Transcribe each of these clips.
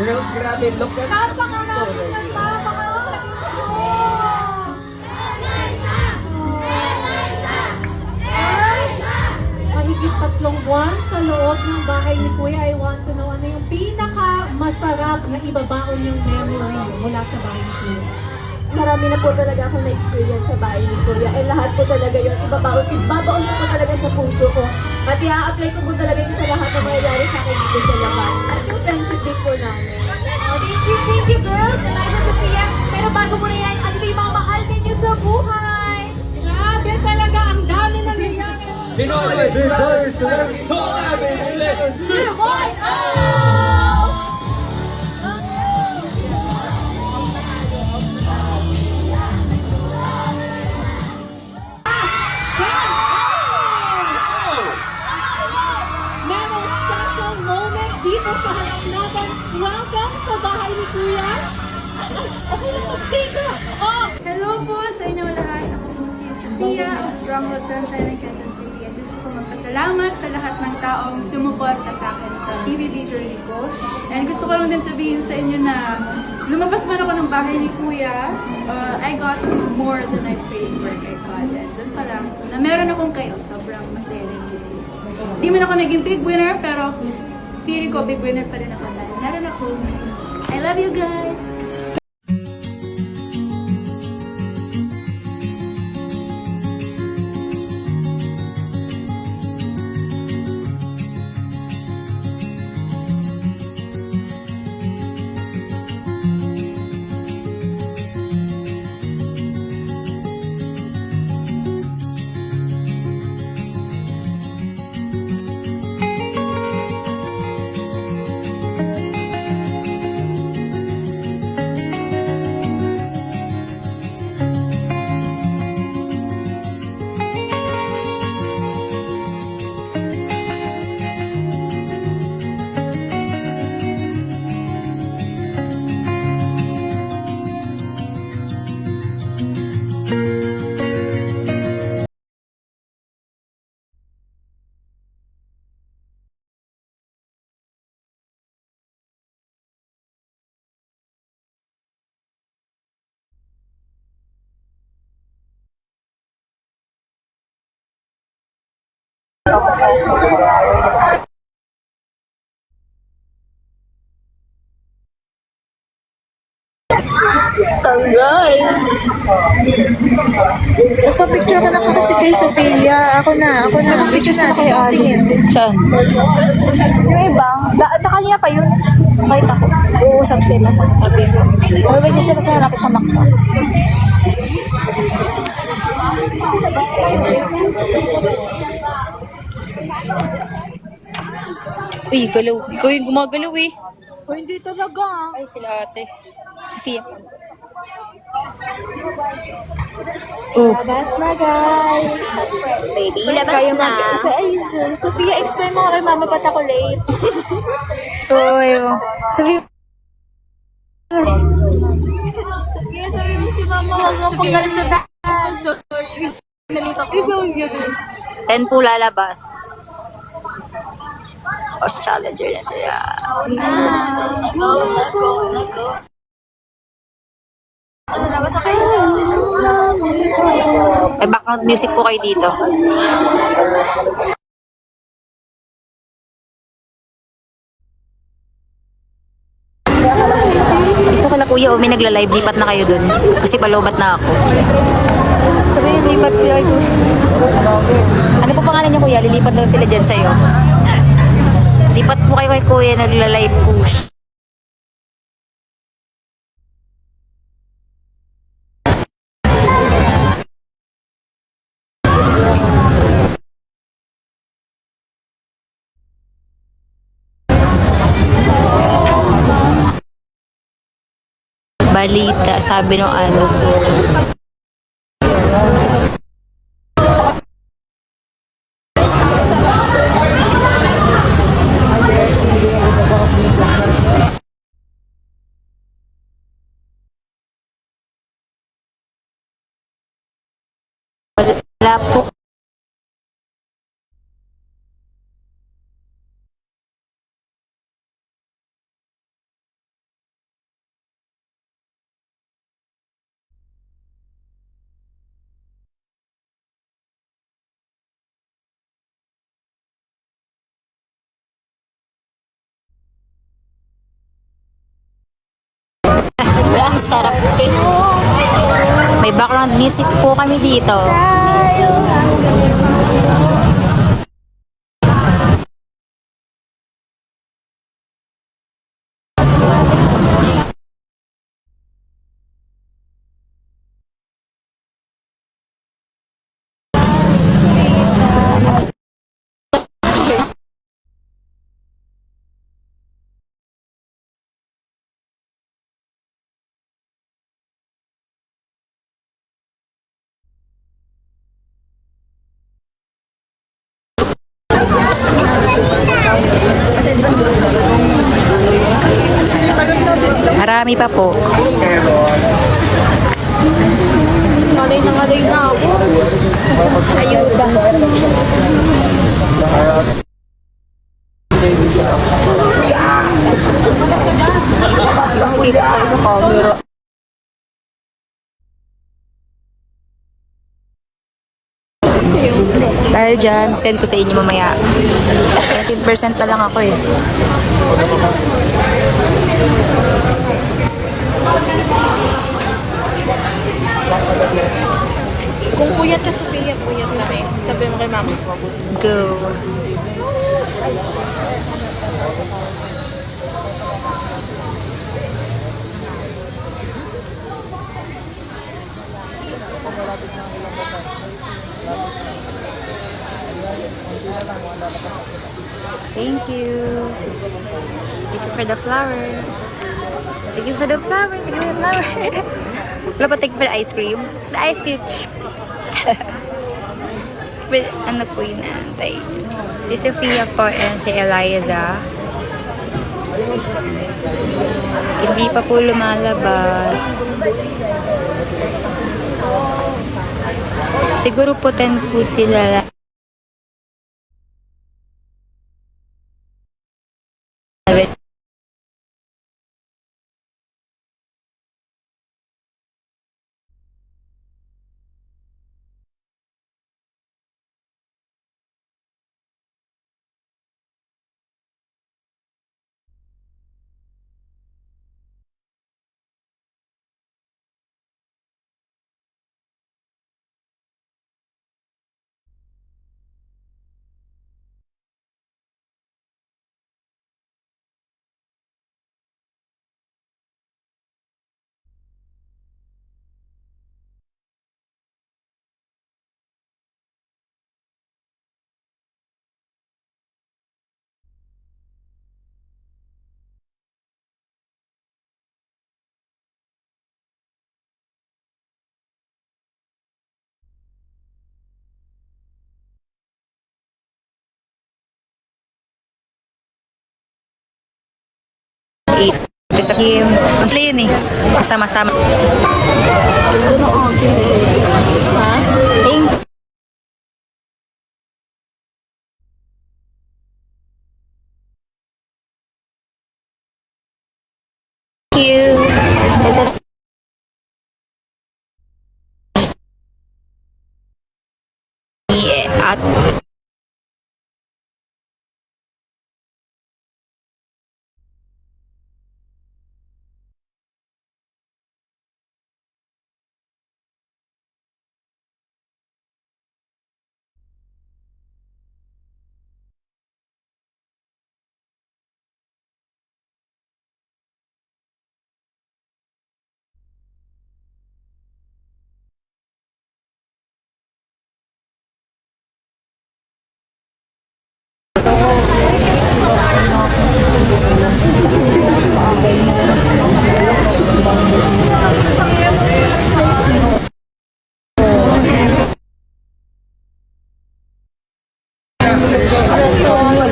Girls, grabe, look at Napakalaking nagpapakalaking. Mahigit 3 buwan sa loob ng bahay ni Kuya. I want to know ano yung pinaka-masarap na ibabaon yung memory mula sa bahay ni Kuya. Marami na po talaga akong na-experience sa bahay ni Kuya. And lahat po talaga yun, ibabaon ko po talaga sa puso ko. At i-apply ko po talaga yun sa lahat na mangyayari sa akin dito sa labas. At yung friendship din po namin. Thank you girls, Eliza, Sophia. Pero bago mo na yan, ano yung mga mahal ninyo sa buhay? Grabe talaga, ang dami na nangyayari. Pinoy Brothers Collaboration! 2-1-0! Merong special moment dito sa harap natin. Welcome sa bahay ni Kuya. Okay lang, mag-stay ka. Oh! Hello po sa inyo lahat. Ako po si Sophia, ang Stronghold Sunshine ng Quezon City. At gusto ko magpasalamat sa lahat ng taong sumuporta sa akin sa TVB journey ko. And gusto ko lang din sabihin sa inyo na lumabas man ako ng bahay ni Kuya, I got more than I paid for kay God. And doon pa lang, na meron akong kayo, sobrang masaya na yung puso. Di man ako naging big winner, pero feeling ko big winner pa rin ako dahil meron ako. I love you guys! Tanggay! Nagpa-picture ka na kasi kay Sofia. Ako na. Picture na kay Ali. Saan? Yung iba, kanina pa yun. Kahit ako. Uusap sila sa tabi ko. Nagpapicture sila sa harapit sa Macdo. Sila ba? Uy, galaw. Ikaw yung gumagalaw eh. Oh, hindi talaga. Ay, sila ate. Sophia. Labas na, guys. Baby, Kayo Sofia, explain mo kay mama ba't ako late? Uy, sabi Sofia, sabi mo si mama, huwag mo akong nalsutan. Sorry. Nalito ko. Ito, yun. 10 po lalabas. Os challenger na sila. Labas na kayo. May background music po kayo dito. Dito kala kuya, may nagla-live. Lipat na kayo dun. Kasi palobat na ako. Sabihin, lipat siya ito. Ano po pangalan niya kuya? Lilipat daw sila dyan sa'yo. Lipat po kayo kay kuya, nagla-live po. Balita, sabi ng ano. Wala po Sarap eh. May background music po kami dito. Marami pa po. Kalay na ako. Ayuda. Nakikita tayo sa camera. Dahil dyan, send ko sa inyo mamaya. 19% na lang ako eh. Kung puyat ka, Sophia, puyat na rin. Sabi mo kay mama. Go. Thank you. Thank you for the flower. Thank you for the flower. Thank you for the flower. Wala pa thank you for the ice cream. The ice cream. But, ano po yun naantay? Si Sophia po and si Eliza. Hindi pa po lumalabas. Siguro po 10 po sila. Sa game. Ang play yun eh. Kasama-sama. Thank you. At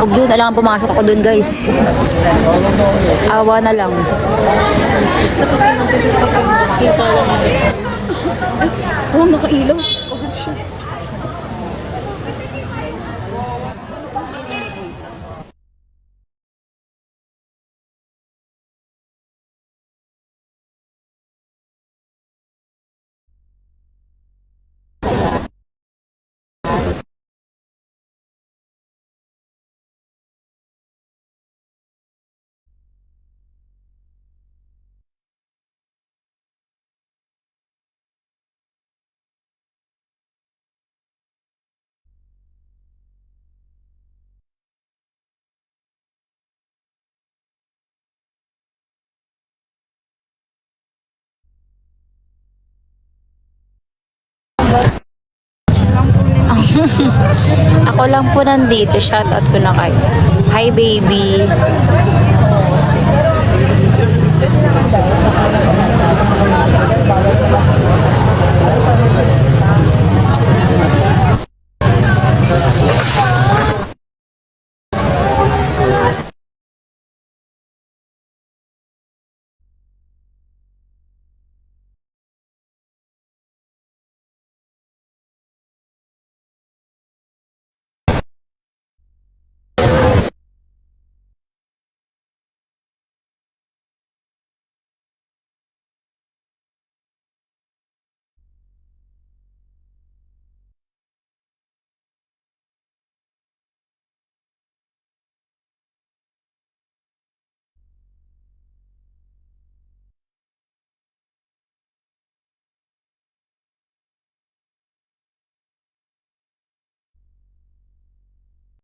Huwag doon na lang pumasok ako doon, guys. Awa na lang. Oh, nakailaw. Ako lang po nandito. Shoutout ko na kayo. Hi, baby.